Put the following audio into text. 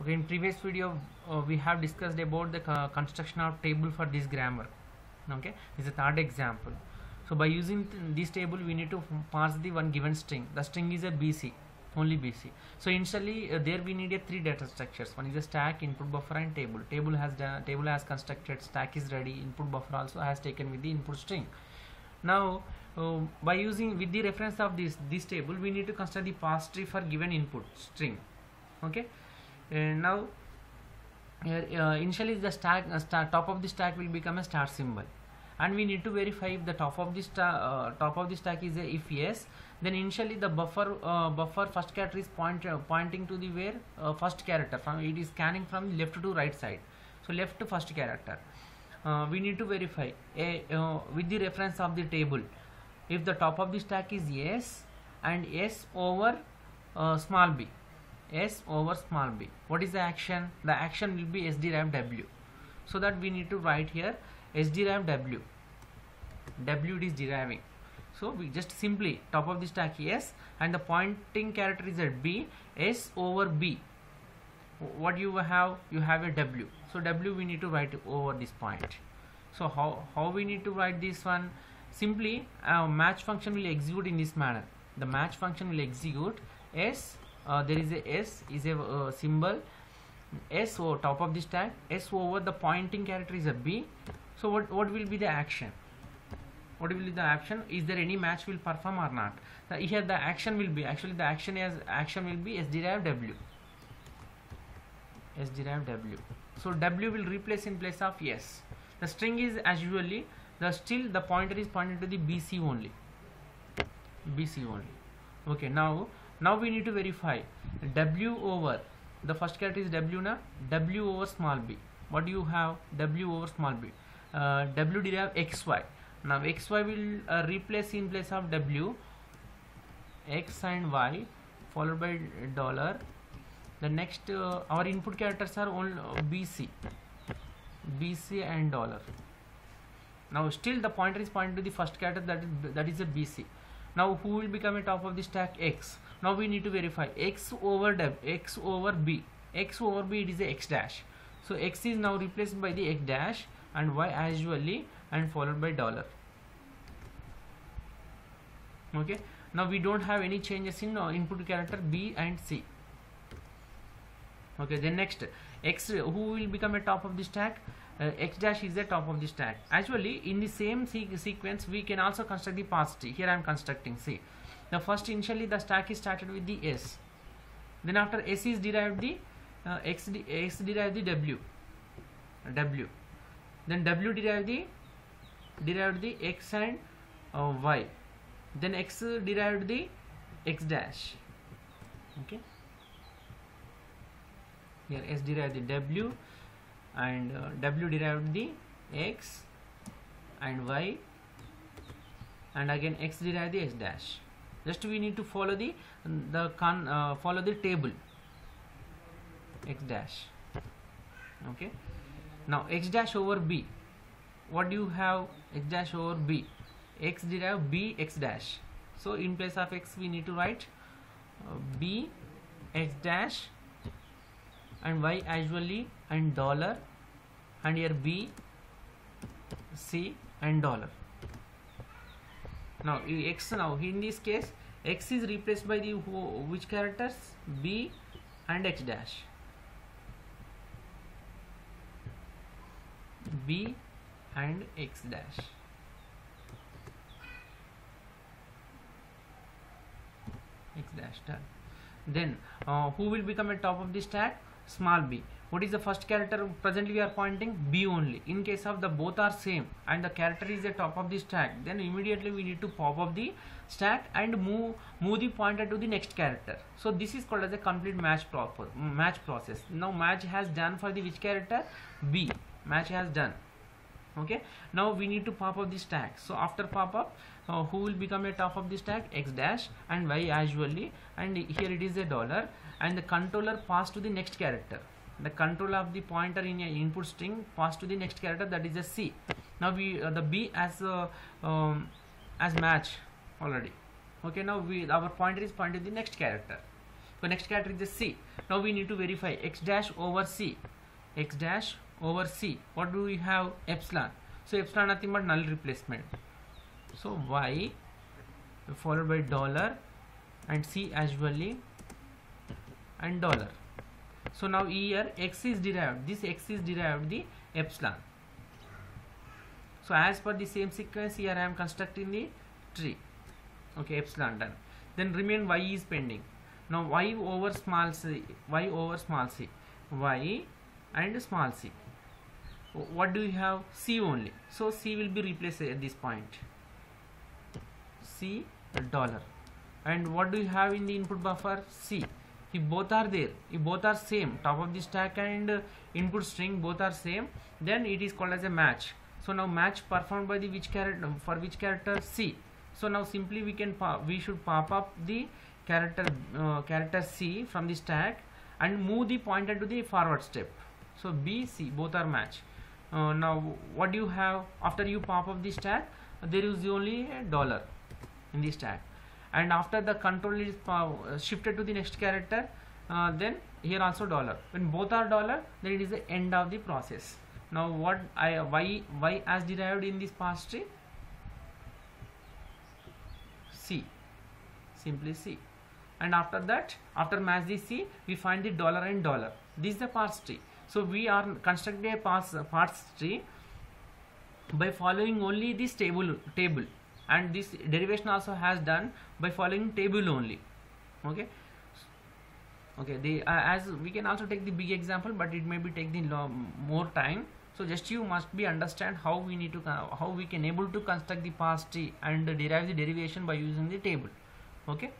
Okay, in previous video we have discussed about the construction of table for this grammar. Okay, this is the third example. So by using this table we need to parse the one given string. The string is a BC, only BC. So initially there we need a three data structures. One is a stack, input buffer and table. Table has constructed, stack is ready, input buffer also has taken with the input string. Now by using with the reference of this table we need to construct the parse tree for given input string. Okay, and now initially the top of the stack will become a star symbol, and we need to verify if the top of the stack is a if yes, then initially the buffer first character is pointing to the where first character, from it is scanning from left to right side, so left to first character. We need to verify with the reference of the table if the top of the stack is yes and s over small b, s over small b. What is the action? The action will be sderive w, so that we need to write here sderive w. W it is deriving, so we just simply top of the stack yes and the pointing character is at b, s over b. What you have? You have a w, so w we need to write over this point. So how we need to write this one? Simply match function will execute in this manner. The match function will execute s, there is a s is a symbol, s over top of the stack, s over the pointing character is a b. So what will be the action? What will be the action? Is there any match will perform or not? Here the action will be, actually the action will be sderive w, sderive w. So w will replace in place of yes. The string is as usually still the pointer is pointed to the BC only, BC only. Okay, now we need to verify w over the first character is w na, w over small b. What do you have? W over small b, w derive xy. Now xy will replace in place of w x and y followed by dollar. The next our input characters are all BC and dollar. Now still the pointer is pointing to the first character, that is a BC. Now who will become a top of the stack? X. Now we need to verify x over x over b. X over b it is a x dash. So x is now replaced by the x dash and y as usually and followed by dollar. Okay. Now we don't have any changes in input character b and c. Okay, then next x, who will become a top of the stack? X dash is the top of the stack. Actually in the same sequence we can also construct the parse tree. Here I am constructing. See, the first initially the stack is started with the s, then after s is derived the x derived the w, then w derived the x and y, then x derived the x dash. Okay, here s derived the w and w derived the x and y, and again x derived the x dash. Just we need to follow the table x dash. Okay, now x dash over b. What do you have? X dash over b, x derive b x dash. So in place of x we need to write b x dash and y usually and dollar, and here b c and dollar. Now x, now in this case x is replaced by the which characters? B and x dash, b and x dash. X dash done. Then who will become a top of the stack? Small b. What is the first character? Presently we are pointing b only. In case of the both are same and the character is the top of the stack, then immediately we need to pop up the stack and move the pointer to the next character. So this is called as a complete match process. Now match has done for the which character? B. Match has done. Okay, now we need to pop up the stack. So after pop up, who will become a top of the stack? X dash and y as usually, and here it is a dollar, and the controller pass to the next character. The control of the pointer in your input string pass to the next character, that is a C. Now we the B as match already. Okay, now our pointer is pointed to the next character. So next character is the C. Now we need to verify x dash over C. X dash over C. What do we have? Epsilon. So epsilon nothing but null replacement. So y followed by dollar and C as usually and dollar. So now here x is derived. This x is derived the epsilon. So as per the same sequence here I am constructing the tree. Okay, epsilon done. Then remain y is pending. Now y over small c, y over small c, y and small c. What do you have? C only. So C will be replaced at this point. C dollar. And what do you have in the input buffer? C. If both are there, if both are same, top of the stack and input string both are same, then it is called as a match. So now match performed by the which character, for which character? C. So now simply we should pop up the character C from the stack and move the pointer to the forward step. So B, C both are match. Now what do you have after you pop up the stack? There is only a dollar in the stack, and after the control is shifted to the next character, then here also dollar. When both are dollar, then it is the end of the process. Now what y as derived in this parse tree? C, simply C. And after that, after match the C, we find the dollar and dollar. This is the parse tree. So we are constructing a parse tree by following only this table, and this derivation also has done by following table only. Okay. As we can also take the big example, but it may be take the more time. So just you must be understand how we need to how we can able to construct the parse tree and derive the derivation by using the table. Okay.